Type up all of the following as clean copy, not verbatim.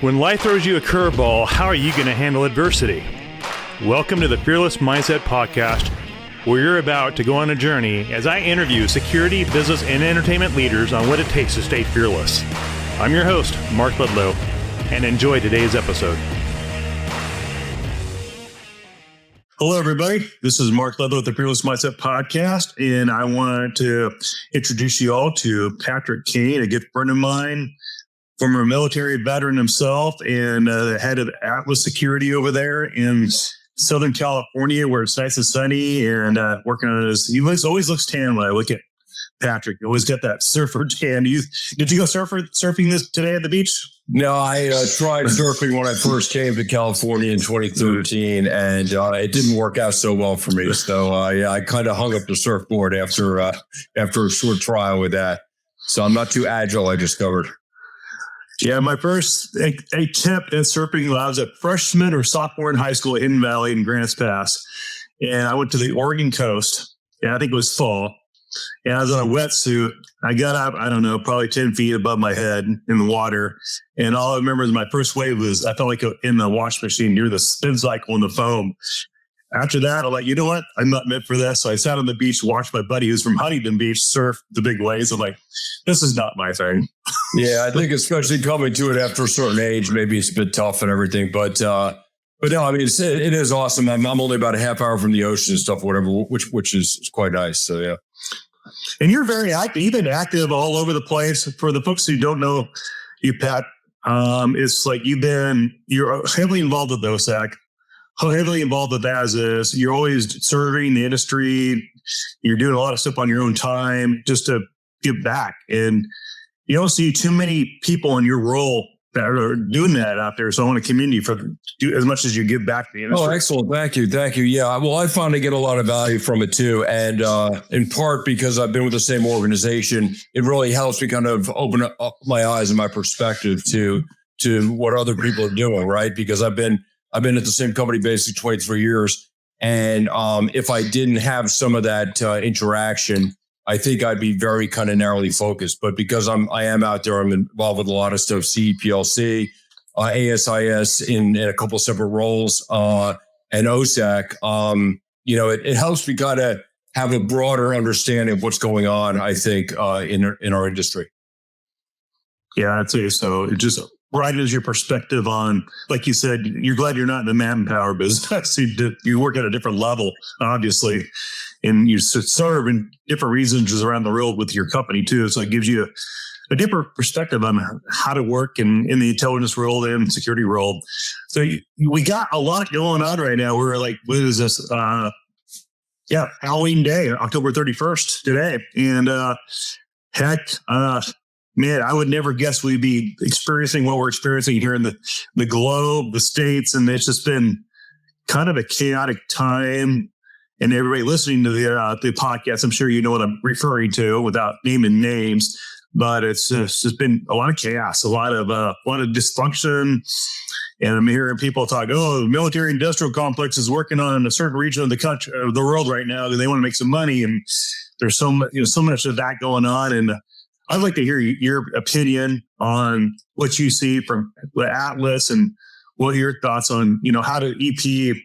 When life throws you a curveball, how are you going to handle adversity? Welcome to the Fearless Mindset Podcast, where you're about to go on a journey as I interview security, business, and entertainment leaders on what it takes to stay fearless. I'm your host, Mark Ledlow, and enjoy today's episode. Hello, everybody. This is Mark Ledlow with the Fearless Mindset Podcast, and I want to introduce you all to Patrick Kane, a good friend of mine, former military veteran himself, and the head of Atlas Security over there in Southern California, where it's nice and sunny, and working on his. He always looks tan when I look at Patrick. Always got that surfer tan. Did you go surfing this today at the beach? No, I tried surfing when I first came to California in 2013, and it didn't work out so well for me. So I kind of hung up the surfboard after a short trial with that. So I'm not too agile, I discovered. Yeah, my first attempt at surfing, I was a freshman or sophomore in high school at Hidden Valley in Grants Pass. And I went to the Oregon coast. And I think it was fall. And I was on a wetsuit. I got up, I don't know, probably 10 feet above my head in the water. And all I remember is my first wave was I felt like in the wash machine near the spin cycle in the foam. After that, I'm like, you know what? I'm not meant for this. So I sat on the beach, watched my buddy who's from Huntington Beach surf the big waves. I'm like, this is not my thing. Yeah, I think especially coming to it after a certain age, maybe it's a bit tough and everything. But no, I mean, it is awesome. I'm only about a half hour from the ocean and stuff, whatever, which is quite nice. So, yeah. And you're very active. You've been active all over the place. For the folks who don't know you, Pat, it's like you're heavily involved with OSAC. How heavily involved with that is you're always serving the industry. You're doing a lot of stuff on your own time just to give back. And you don't see too many people in your role that are doing that out there. So I want to commend you for do as much as you give back to the industry. Oh, excellent. Thank you. Yeah. Well, I found I get a lot of value from it too. And in part because I've been with the same organization, it really helps me kind of open up my eyes and my perspective to what other people are doing, right? Because I've been at the same company basically 23 years. And if I didn't have some of that interaction, I think I'd be very kind of narrowly focused. But because I am out there, I'm involved with a lot of stuff, CPLC, ASIS in a couple of separate roles, and OSAC. It helps me kind of have a broader understanding of what's going on, I think, in our industry. Yeah, I'd say so. It just widens your perspective on, like you said, you're glad you're not in the manpower business. You work at a different level, obviously, and you serve in different regions around the world with your company too. So it gives you a different perspective on how to work in the intelligence world and security world. So we got a lot going on right now. We're like, what is this? Halloween Day, October 31st today. And man, I would never guess we'd be experiencing what we're experiencing here in the globe, the States. And it's just been kind of a chaotic time. And everybody listening to the podcast, I'm sure you know what I'm referring to without naming names. But it's just been a lot of chaos, a lot of dysfunction. And I'm hearing people talk, the military industrial complex is working on a certain region of the country, of the world right now, because they want to make some money. And there's so much of that going on. And I'd like to hear your opinion on what you see from Atlas and what are your thoughts on, how do EP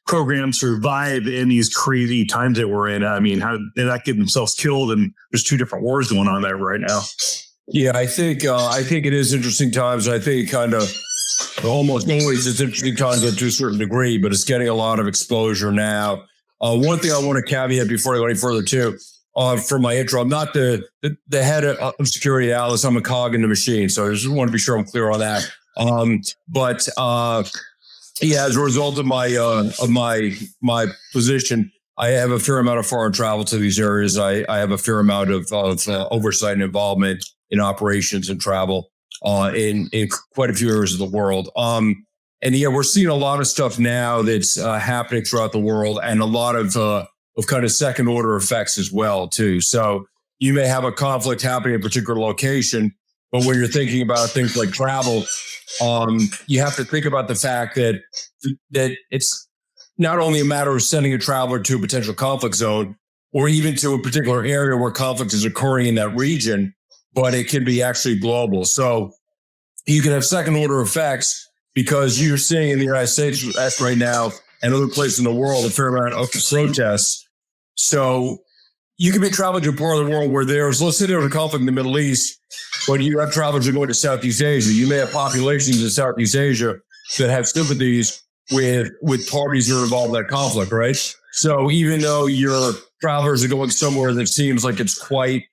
programs survive in these crazy times that we're in? I mean, how did that get themselves killed? And there's two different wars going on there right now. Yeah, I think it is interesting times. I think kind of almost always it's interesting times to a certain degree, but it's getting a lot of exposure now. One thing I want to caveat before I go any further too, for my intro, I'm not the head of security at Atlas. I'm a cog in the machine. So I just want to be sure I'm clear on that. Yeah, as a result of my position, I have a fair amount of foreign travel to these areas. I have a fair amount of oversight and involvement in operations and travel in quite a few areas of the world. And yeah, we're seeing a lot of stuff now that's happening throughout the world, and a lot of kind of second order effects as well too. So you may have a conflict happening in a particular location, but when you're thinking about things like travel, you have to think about the fact that it's not only a matter of sending a traveler to a potential conflict zone or even to a particular area where conflict is occurring in that region, but it can be actually global. So you can have second order effects because you're seeing in the United States right now and other places in the world a fair amount of protests. So you can be traveling to a part of the world where let's say there's a conflict in the Middle East, but you have travelers who are going to Southeast Asia. You may have populations in Southeast Asia that have sympathies with parties that are involved in that conflict, right? So even though your travelers are going somewhere that seems like it's quite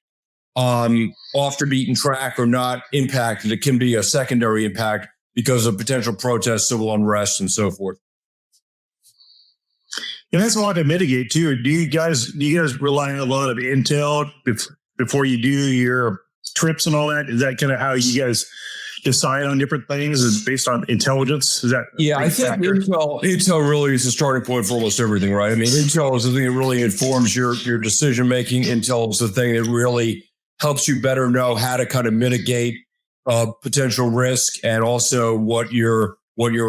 off the beaten track or not impacted, it can be a secondary impact because of potential protests, civil unrest, and so forth. And that's a lot to mitigate too. Do you guys rely on a lot of intel before you do your trips and all that? Is that kind of how you guys decide on different things? Is based on intelligence? Is that I think intel really is the starting point for almost everything, right? I mean, intel is the thing that really informs your decision making. Intel is the thing that really helps you better know how to kind of mitigate potential risk and also what your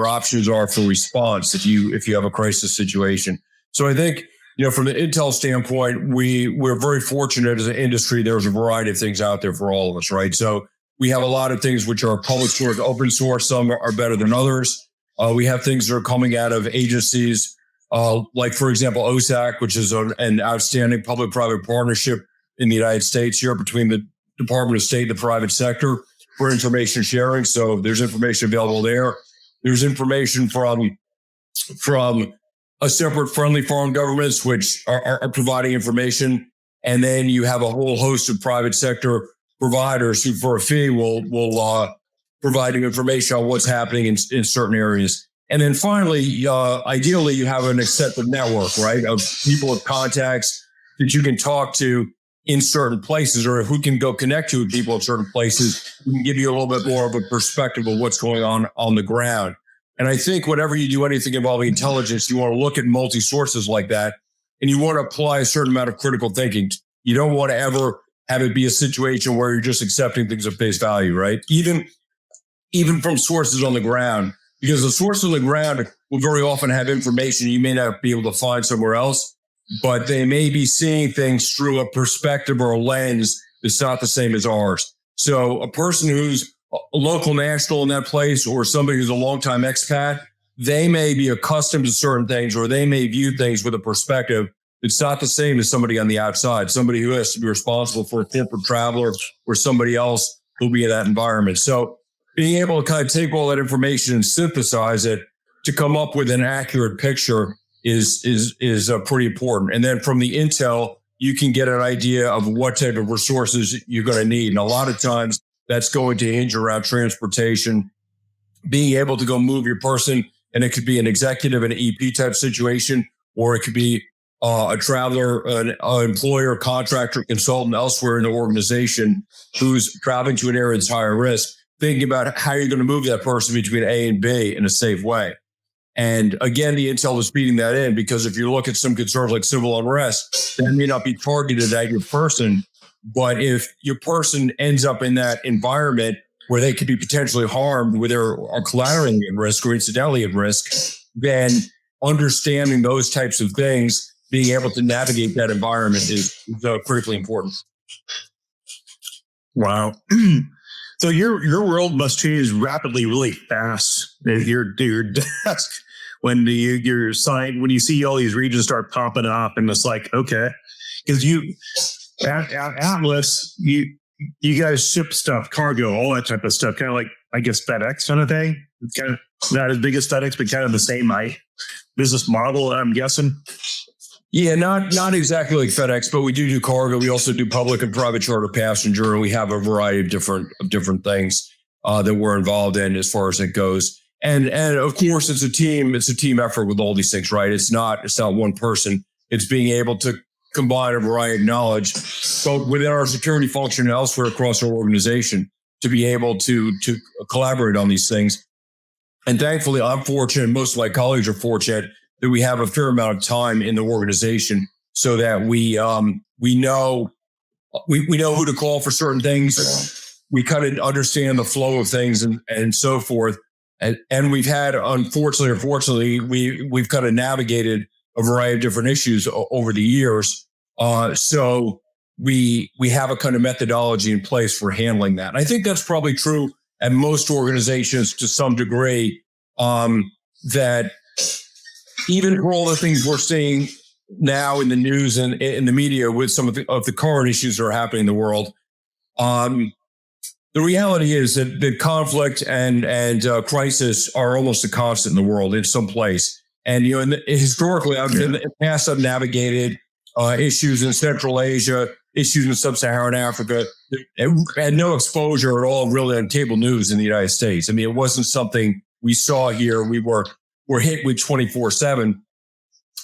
options are for response if you have a crisis situation. So I think, from the intel standpoint, we're very fortunate as an industry. There's a variety of things out there for all of us, right? So we have a lot of things which are public source, open source. Some are better than others. We have things that are coming out of agencies, like, for example, OSAC, which is an outstanding public-private partnership in the United States here between the Department of State and the private sector for information sharing. So there's information available there. There's information from a separate friendly foreign governments, which are providing information. And then you have a whole host of private sector providers who, for a fee, will providing information on what's happening in certain areas. And then finally, ideally, you have an extensive network, right, of people with contacts that you can talk to in certain places, or who can go connect to people in certain places, who can give you a little bit more of a perspective of what's going on the ground. And I think whenever you do anything involving intelligence, you want to look at multi-sources like that, and you want to apply a certain amount of critical thinking. You don't want to ever have it be a situation where you're just accepting things at face value, right? Even from sources on the ground, because the source on the ground will very often have information you may not be able to find somewhere else, but they may be seeing things through a perspective or a lens that's not the same as ours. So a person who's a local national in that place, or somebody who's a longtime expat, they may be accustomed to certain things, or they may view things with a perspective that's not the same as somebody on the outside, somebody who has to be responsible for a corporate traveler or somebody else who'll be in that environment. So being able to kind of take all that information and synthesize it to come up with an accurate picture is pretty important. And then from the intel, you can get an idea of what type of resources you're going to need. And a lot of times that's going to hinge around transportation, being able to go move your person. And it could be an executive, an EP type situation, or it could be a traveler, an employer, contractor, consultant elsewhere in the organization who's traveling to an area that's higher risk, thinking about how you're going to move that person between A and B in a safe way. And again, the intel is feeding that in, because if you look at some concerns like civil unrest, that may not be targeted at your person. But if your person ends up in that environment where they could be potentially harmed, where they're collaterally at risk or incidentally at risk, then understanding those types of things, being able to navigate that environment is critically important. Wow. So your world must change rapidly, really fast. Your desk, when you're assigned, when you see all these regions start popping up, and it's like, okay, because at Atlas, you guys ship stuff, cargo, all that type of stuff, kind of like, I guess, FedEx kind of thing. It's kind of not as big as FedEx, but kind of the same business model, I'm guessing. Yeah, not exactly like FedEx, but we do cargo. We also do public and private charter passenger, and we have a variety of different things that we're involved in as far as it goes. And of course, it's a team effort with all these things, right? It's not one person. It's being able to combine a variety of knowledge, both within our security function and elsewhere across our organization, to be able to collaborate on these things. And thankfully, I'm fortunate, most of my colleagues are fortunate, that we have a fair amount of time in the organization, so that we know who to call for certain things. We kind of understand the flow of things and so forth. And we've had, unfortunately or fortunately, we've kind of navigated a variety of different issues over the years. So we have a kind of methodology in place for handling that. And I think that's probably true and most organizations to some degree, that even for all the things we're seeing now in the news and in the media with some of the current issues that are happening in the world, the reality is that the conflict and crisis are almost a constant in the world in some place. And, historically, in the past, I've navigated issues in Central Asia, issues in Sub-Saharan Africa, had no exposure at all really on cable news in the United States. I mean, it wasn't something we saw here. We're hit with 24/7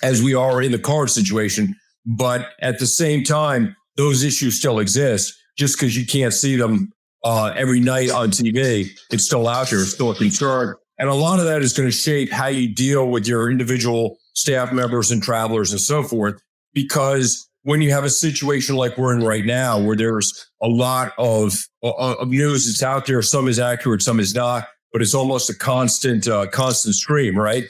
as we are in the current situation. But at the same time, those issues still exist. Just because you can't see them every night on TV, it's still out there. It's still a concern. And a lot of that is going to shape how you deal with your individual staff members and travelers and so forth. Because when you have a situation like we're in right now, where there's a lot of news that's out there, some is accurate, some is not, but it's almost a constant stream, right?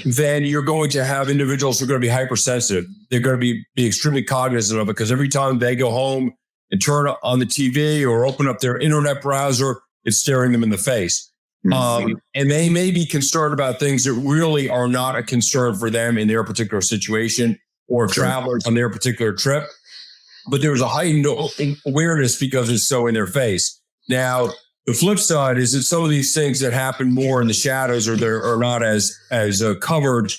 Then you're going to have individuals who are going to be hypersensitive. They're going to be extremely cognizant of it, because every time they go home and turn on the TV or open up their internet browser, it's staring them in the face. And they may be concerned about things that really are not a concern for them in their particular situation or travelers on their particular trip. But there's a heightened awareness because it's so in their face. Now, the flip side is that some of these things that happen more in the shadows or not as covered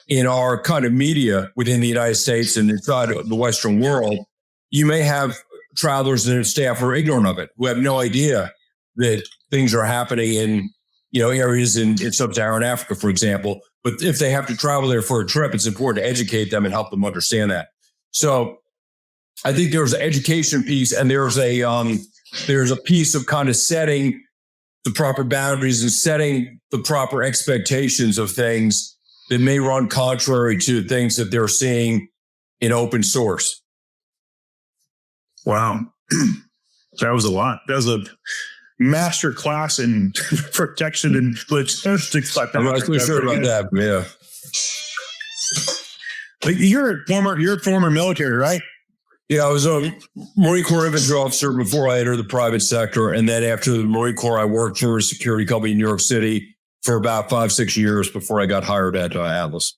in our kind of media within the United States and inside of the Western world, you may have travelers and staff who are ignorant of it, who have no idea that things are happening in areas in Sub-Saharan Africa, for example. But if they have to travel there for a trip, it's important to educate them and help them understand that. So I think there's an education piece, and there's a piece of kind of setting the proper boundaries and setting the proper expectations of things that may run contrary to things that they're seeing in open source. Wow. That was a lot. That was a master class in protection and logistics. I'm not too sure about that. Yeah. But you're a former military, right? Yeah, I was a Marine Corps infantry officer before I entered the private sector. And then after the Marine Corps, I worked for a security company in New York City for about 5-6 years before I got hired at Atlas.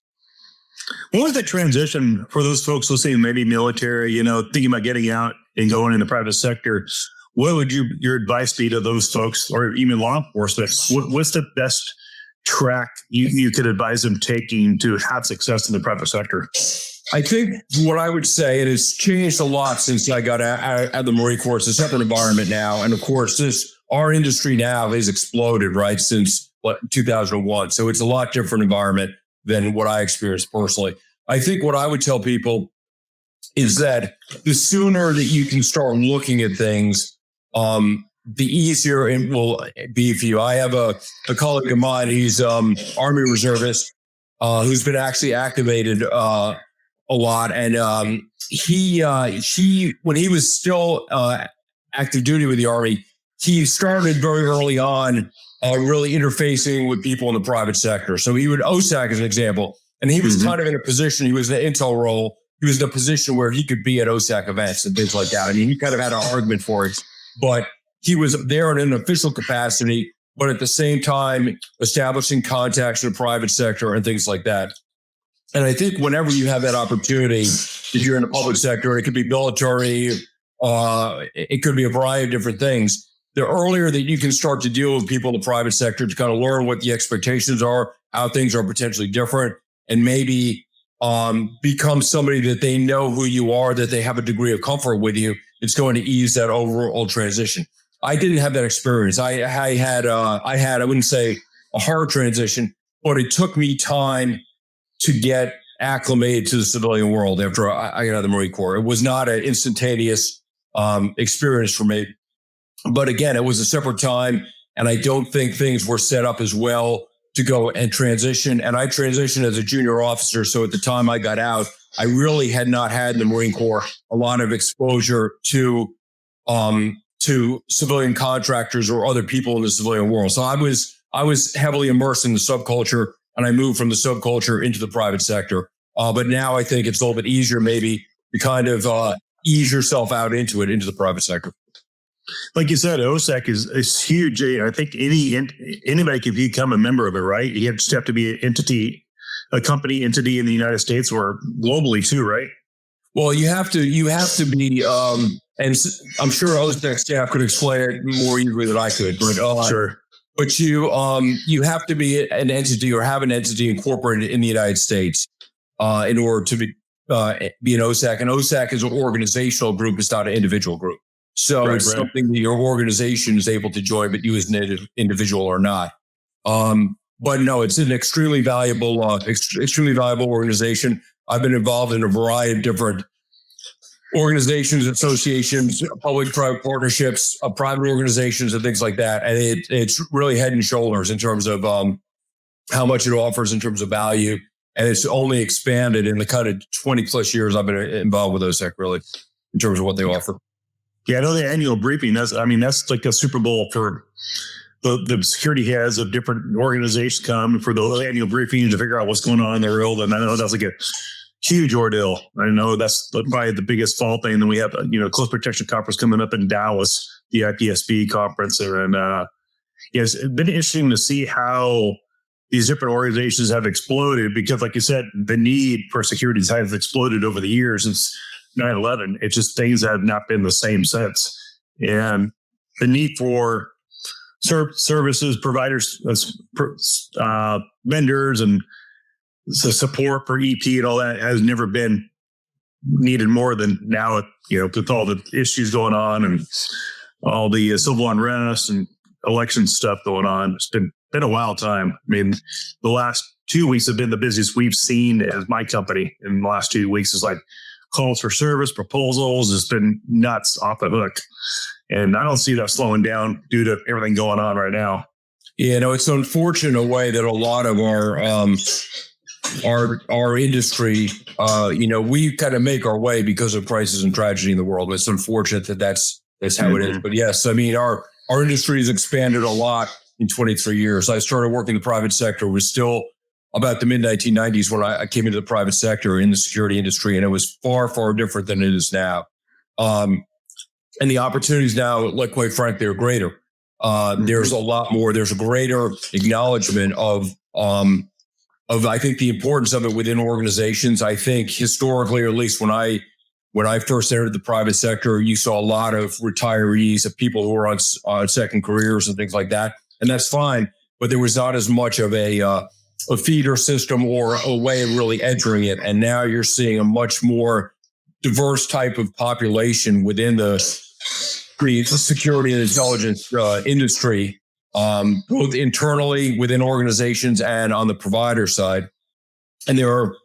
What was the transition for those folks listening, maybe military, thinking about getting out and going in the private sector? What would your advice be to those folks, or even law enforcement? What's the best track you could advise them taking to have success in the private sector? I think what I would say, and it's changed a lot since I got out of the Marine Corps. It's a separate environment now. And of course, our industry now has exploded, right, since 2001. So it's a lot different environment than what I experienced personally. I think what I would tell people is that the sooner that you can start looking at things, the easier it will be for you. I have a colleague of mine, he's Army reservist, who's been actually activated a lot. And he when he was still active duty with the Army, he started very early on really interfacing with people in the private sector. So he would OSAC as an example, and he was kind of in a position, he was in an intel role. He was in a position where he could be at OSAC events and things like that. I mean, he kind of had an argument for it, but he was there in an official capacity, but at the same time, establishing contacts in the private sector and things like that. And I think whenever you have that opportunity, if you're in the public sector, it could be military, it could be a variety of different things. The earlier that you can start to deal with people in the private sector to kind of learn what the expectations are, how things are potentially different, and maybe become somebody that they know who you are, that they have a degree of comfort with you, it's going to ease that overall transition. I didn't have that experience. I had, I wouldn't say a hard transition, but it took me time to get acclimated to the civilian world after I got out of the Marine Corps. It was not an instantaneous experience for me. But again, it was a separate time, and I don't think things were set up as well to go and transition. And I transitioned as a junior officer. So at the time I got out, I really had not had in the Marine Corps a lot of exposure to civilian contractors or other people in the civilian world. So I was heavily immersed in the subculture, and I moved from the subculture into the private sector. But now I think it's a little bit easier maybe to kind of ease yourself out into the private sector. Like you said, OSAC is huge. I think anybody can become a member of it, right? You just have to be an entity, a company entity in the United States or globally too, right? Well, you have to be, and I'm sure OSAC staff could explain it more easily than I could, but Sure. But you have to be an entity or have an entity incorporated in the United States in order to be an OSAC. And OSAC is an organizational group; it's not an individual group. So it's something that your organization is able to join, but you as an individual are not. But no, it's an extremely valuable organization. I've been involved in a variety of different organizations, associations, public-private partnerships, private organizations, and things like that. And it's really head and shoulders in terms of how much it offers in terms of value. And it's only expanded in the kind of 20 plus years I've been involved with OSAC, really, in terms of what they offer. Yeah, I know the annual briefing. That's like a Super Bowl for the security heads of different organizations come for the annual briefing to figure out what's going on in their world. And I know that's like a huge ordeal. I know that's probably the biggest fall thing. And then we have, Close Protection Conference coming up in Dallas, the IPSB conference. And it's been interesting to see how these different organizations have exploded because, like you said, the need for security has exploded over the years since 9/11. It's just things have not been the same since. And the need for services, providers, vendors, and the support for EP and all that has never been needed more than now, with all the issues going on and all the civil unrest and election stuff going on. It's been a wild time. I mean, the last 2 weeks have been the busiest we've seen as my company in the last 2 weeks. Is like calls for service, proposals. It's been nuts off the hook. And I don't see that slowing down due to everything going on right now. Yeah, no, it's unfortunate in a way that a lot of our industry, we kind of make our way because of crisis and tragedy in the world. It's unfortunate that's how it is. But yes, I mean, our industry has expanded a lot in 23 years. I started working in the private sector. It was still about the mid 1990s when I came into the private sector in the security industry, and it was far, far different than it is now. And the opportunities now, like, quite frankly, are greater. There's a lot more. There's a greater acknowledgement of I think the importance of it within organizations. I think historically, or at least when I first entered the private sector, you saw a lot of retirees, of people who were on second careers and things like that, and that's fine. But there was not as much of a feeder system or a way of really entering it. And now you're seeing a much more diverse type of population within the security and intelligence industry, both internally within organizations and on the provider side. And there are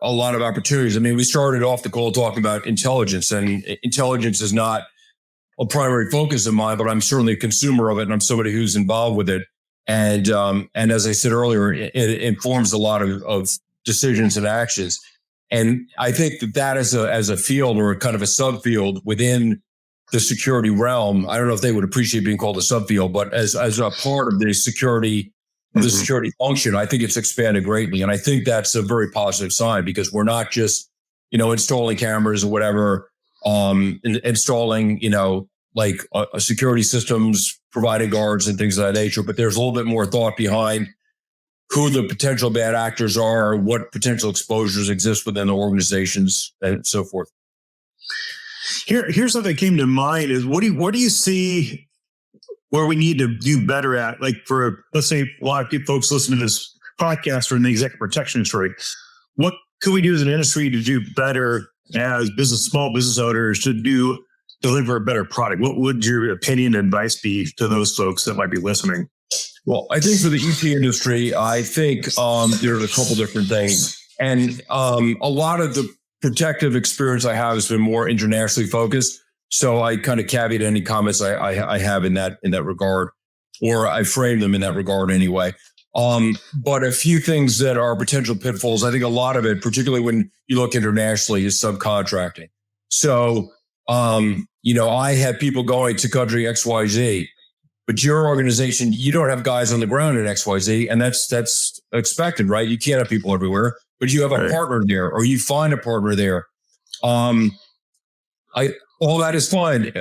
a lot of opportunities. I mean, we started off the call talking about intelligence, and intelligence is not a primary focus of mine, but I'm certainly a consumer of it, and I'm somebody who's involved with it. And as I said earlier, it informs a lot of decisions and actions. And I think that as a field or kind of a subfield within the security realm, I don't know if they would appreciate being called a subfield, but as a part of the security function, I think it's expanded greatly. And I think that's a very positive sign, because we're not just, installing cameras or whatever, installing, like security systems, providing guards and things of that nature, but there's a little bit more thought behind who the potential bad actors are, what potential exposures exist within the organizations, and so forth. Here's something that came to mind is what do you see where we need to do better at? Like, for, let's say, a lot of people, folks listen to this podcast from the executive protection industry. What could we do as an industry to do better as small business owners to deliver a better product? What would your opinion and advice be to those folks that might be listening? Well, I think for the EP industry, I think there's a couple different things. And a lot of the protective experience I have has been more internationally focused. So I kind of caveat any comments I have in that regard, or I frame them in that regard anyway. But a few things that are potential pitfalls, I think a lot of it, particularly when you look internationally, is subcontracting. So, I have people going to country XYZ, but your organization, you don't have guys on the ground in XYZ, and that's expected, right? You can't have people everywhere, but you have a partner there, or you find a partner there. All that is fine.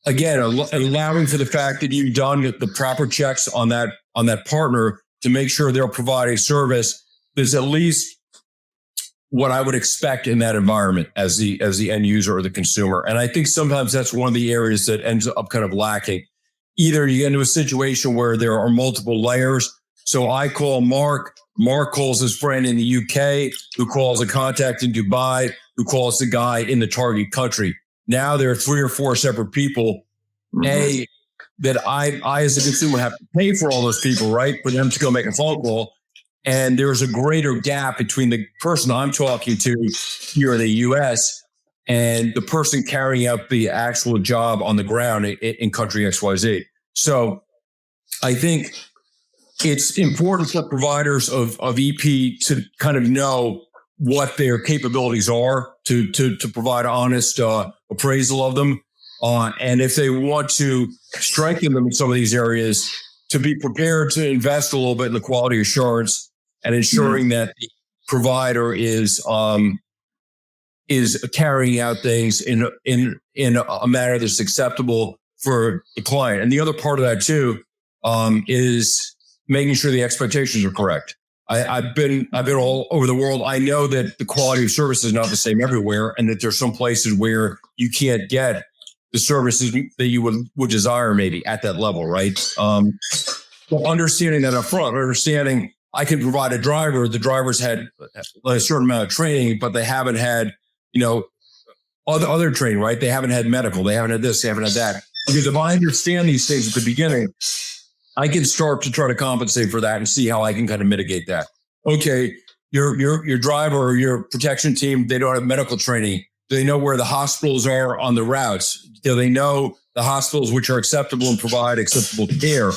again, allowing for the fact that you've done the proper checks on that partner to make sure they'll provide a service that's at least what I would expect in that environment as the end user or the consumer. And I think sometimes that's one of the areas that ends up kind of lacking. Either you get into a situation where there are multiple layers. So I call Mark calls his friend in the UK, who calls a contact in Dubai, who calls the guy in the target country. Now there are 3 or 4 separate people, that I as a consumer have to pay for all those people, right? For them to go make a phone call. And there's a greater gap between the person I'm talking to here in the US and the person carrying out the actual job on the ground in country XYZ. So I think it's important for providers of EP to kind of know what their capabilities are to provide honest appraisal of them. And if they want to strengthen them in some of these areas, to be prepared to invest a little bit in the quality assurance and ensuring that the provider is carrying out things in a manner that's acceptable for the client. And the other part of that too is making sure the expectations are correct. I've been all over the world. I know that the quality of service is not the same everywhere, and that there's some places where you can't get the services that you would desire maybe at that level, right? But understanding that up front, understanding I can provide a driver. The driver's had a certain amount of training, but they haven't had, other training, right? They haven't had medical. They haven't had this. They haven't had that. Because if I understand these things at the beginning, I can start to try to compensate for that and see how I can kind of mitigate that. Okay, your driver or your protection team, they don't have medical training. Do they know where the hospitals are on the routes? Do they know the hospitals which are acceptable and provide acceptable care?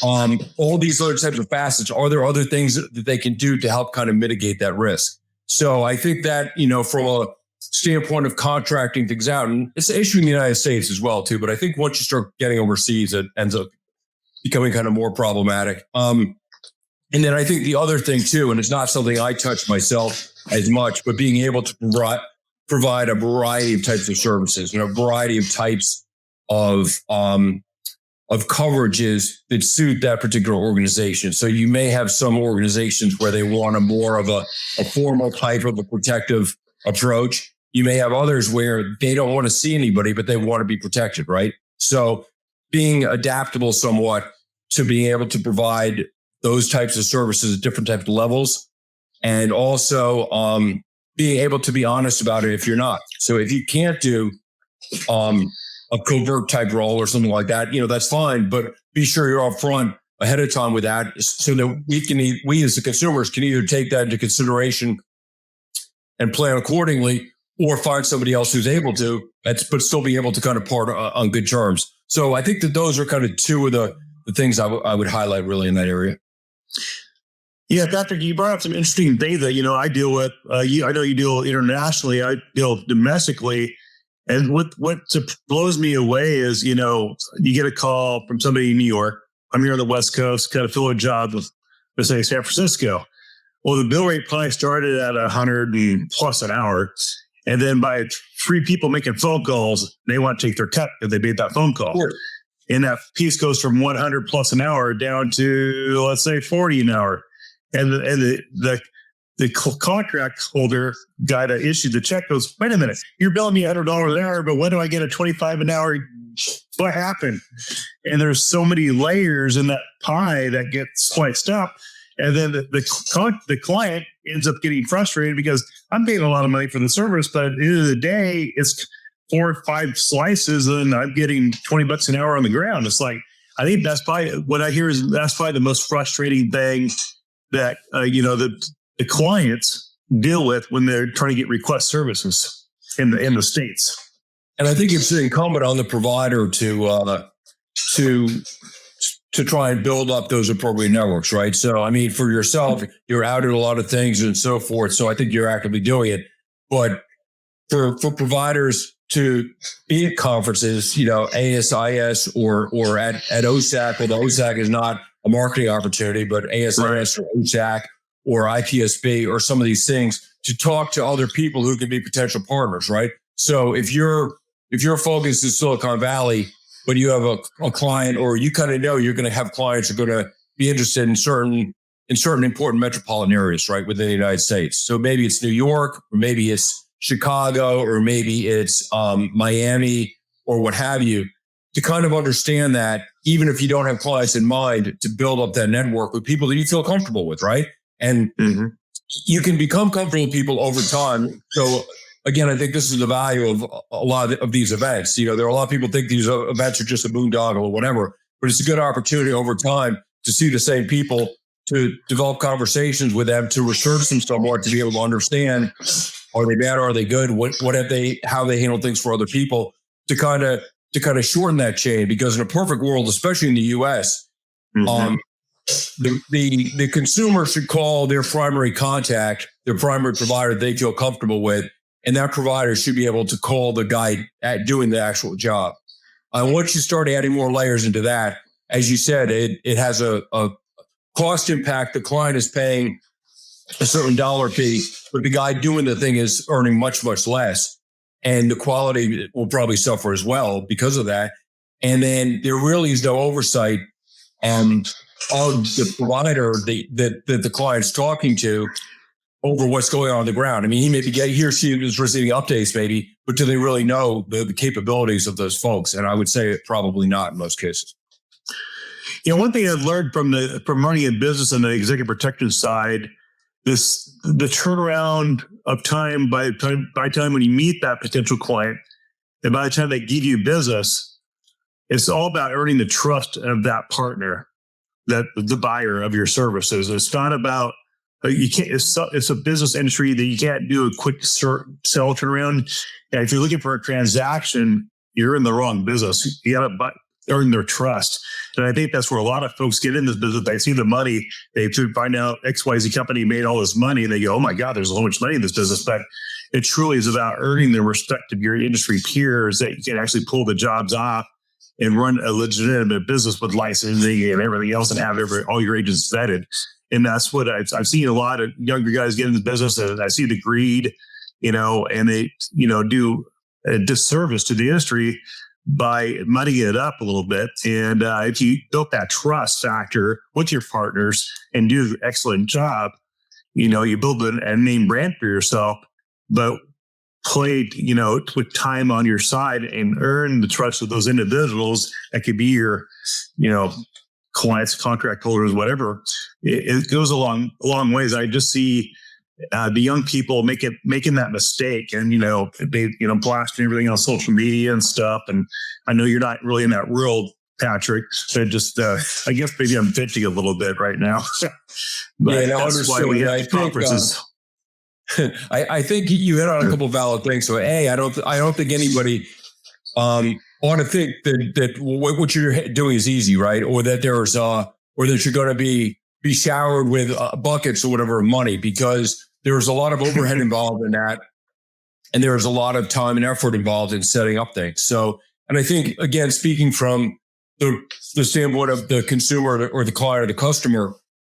All these other types of facets. Are there other things that they can do to help kind of mitigate that risk? So I think that, from a standpoint of contracting things out, and it's an issue in the United States as well too, but I think once you start getting overseas, it ends up becoming kind of more problematic. And then I think the other thing too, and it's not something I touch myself as much, but being able to provide a variety of types of services and a variety of types of coverages that suit that particular organization. So you may have some organizations where they want a more of a formal type of a protective approach. You may have others where they don't want to see anybody, but they want to be protected, right? So being adaptable somewhat to being able to provide those types of services at different types of levels, and also being able to be honest about it if you're not. So if you can't do a covert type role or something like that, that's fine, but be sure you're upfront ahead of time with that, so that we as the consumers can either take that into consideration and plan accordingly, or find somebody else who's able to, but still be able to kind of part on good terms. So I think that those are kind of two of the things I would highlight really in that area. Yeah, Patrick, you brought up some interesting things that, I deal with. I know you deal internationally. I deal domestically. And what blows me away is, you get a call from somebody in New York. I'm here on the West Coast, kind of fill a job with, let's say, San Francisco. Well, the bill rate probably started at $100+ an hour. And then by 3 people making phone calls, they want to take their cut if they made that phone call. Sure. And that piece goes from $100+ an hour down to, let's say, $40 an hour. And the contract holder guy that issued the check goes, wait a minute, you're billing me $100 an hour, but when do I get a $25 an hour? What happened? And there's so many layers in that pie that get sliced up. And then the client ends up getting frustrated because I'm paying a lot of money for the service, but at the end of the day, it's 4 or 5 slices and I'm getting $20 an hour on the ground. It's like, I think that's probably what I hear is that's probably the most frustrating thing that, the clients deal with when they're trying to get request services in the States. And I think it's incumbent on the provider to try and build up those appropriate networks, right? So, I mean, for yourself, you're out at a lot of things and so forth. So I think you're actively doing it. But for providers to be at conferences, ASIS or at OSAC, although OSAC is not a marketing opportunity, but ASIS or OSAC or IPSB or some of these things, to talk to other people who can be potential partners, right? So if you're if your focus is Silicon Valley, but you have a client, or you kind of know you're going to have clients who are going to be interested in certain important metropolitan areas, right, within the United States. So maybe it's New York, or maybe it's Chicago, or maybe it's Miami, or what have you, to kind of understand that even if you don't have clients in mind, to build up that network with people that you feel comfortable with, right? And you can become comfortable with people over time. So again, I think this is the value of a lot of these events. There are a lot of people think these events are just a boondoggle or whatever, but it's a good opportunity over time to see the same people, to develop conversations with them, to research them somewhat, to be able to understand, are they bad? Are they good? How they handle things for other people, to kind of shorten that chain. Because in a perfect world, especially in the US, the consumer should call their primary contact, their primary provider they feel comfortable with, and that provider should be able to call the guy at doing the actual job. Once you start adding more layers into that, as you said, it has a cost impact. The client is paying a certain dollar fee, but the guy doing the thing is earning much, much less. And the quality will probably suffer as well because of that. And then there really is no oversight of the provider that the client's talking to over what's going on the ground. I mean, he or she is receiving updates maybe, but do they really know the capabilities of those folks? And I would say probably not in most cases. One thing I've learned from running a business on the executive protection side, the turnaround of time by time when you meet that potential client, and by the time they give you business, it's all about earning the trust of that partner, that the buyer of your services. It's not about you can't. It's a business industry that you can't do a quick sell turnaround. And if you're looking for a transaction, you're in the wrong business. You got to earn their trust. And I think that's where a lot of folks get in this business. They see the money, they find out XYZ company made all this money, and they go, oh my God, there's so much money in this business. But it truly is about earning the respect of your industry peers, that you can actually pull the jobs off and run a legitimate business with licensing and everything else, and have all your agents vetted. And that's what I've seen a lot of younger guys get in the business, and I see the greed, and they, do a disservice to the industry by muddying it up a little bit. And if you built that trust factor with your partners and do an excellent job, you build a name brand for yourself, but played, with time on your side and earn the trust of those individuals that could be your, clients, contract holders, whatever. It goes a long ways. I just see the young people making that mistake, and they blasting everything on social media and stuff. And I know you're not really in that world, Patrick. So just I guess maybe I'm venting a little bit right now. But that's why we have conferences. I think you hit on a couple of valid things. So I don't think anybody want to think that what you're doing is easy, right? Or that there's or that you're going to be showered with buckets or whatever of money, because there's a lot of overhead involved in that. And there's a lot of time and effort involved in setting up things. So, and I think, again, speaking from the standpoint of the consumer or the client or the customer,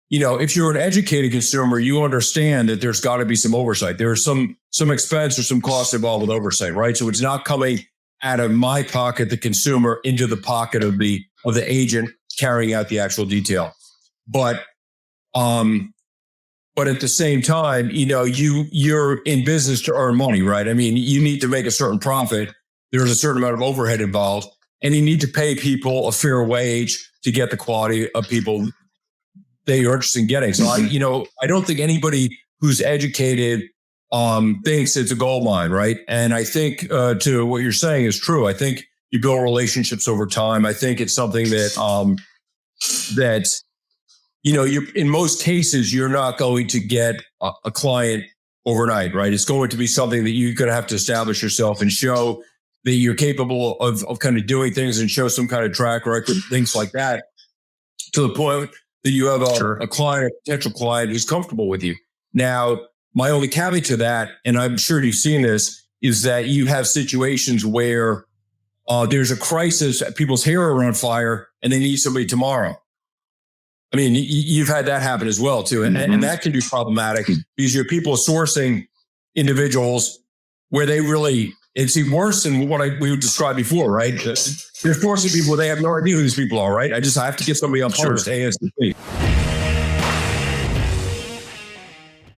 if you're an educated consumer, you understand that there's got to be some oversight. There's some expense or some cost involved with oversight, right? So it's not coming out of my pocket, the consumer, into the pocket of the agent carrying out the actual detail. But at the same time, you're in business to earn money, right? I mean, you need to make a certain profit. There's a certain amount of overhead involved, and you need to pay people a fair wage to get the quality of people that you're interested in getting. So I don't think anybody who's educated thinks it's a gold mine, right? And I think to what you're saying is true. I think you build relationships over time. I think it's something that you're, in most cases, you're not going to get a client overnight, right? It's going to be something that you're going to have to establish yourself and show that you're capable of kind of doing things, and show some kind of track record, things like that, to the point that you have a client, a potential client who's comfortable with you. Now, my only caveat to that, and I'm sure you've seen this, is that you have situations where there's a crisis, people's hair are on fire, and they need somebody tomorrow. I mean, you've had that happen as well, too. And that can be problematic, because your people sourcing individuals where they really it's even worse than what we described before, right? They're forcing people, they have no idea who these people are, right? I have to get somebody on post ASAP.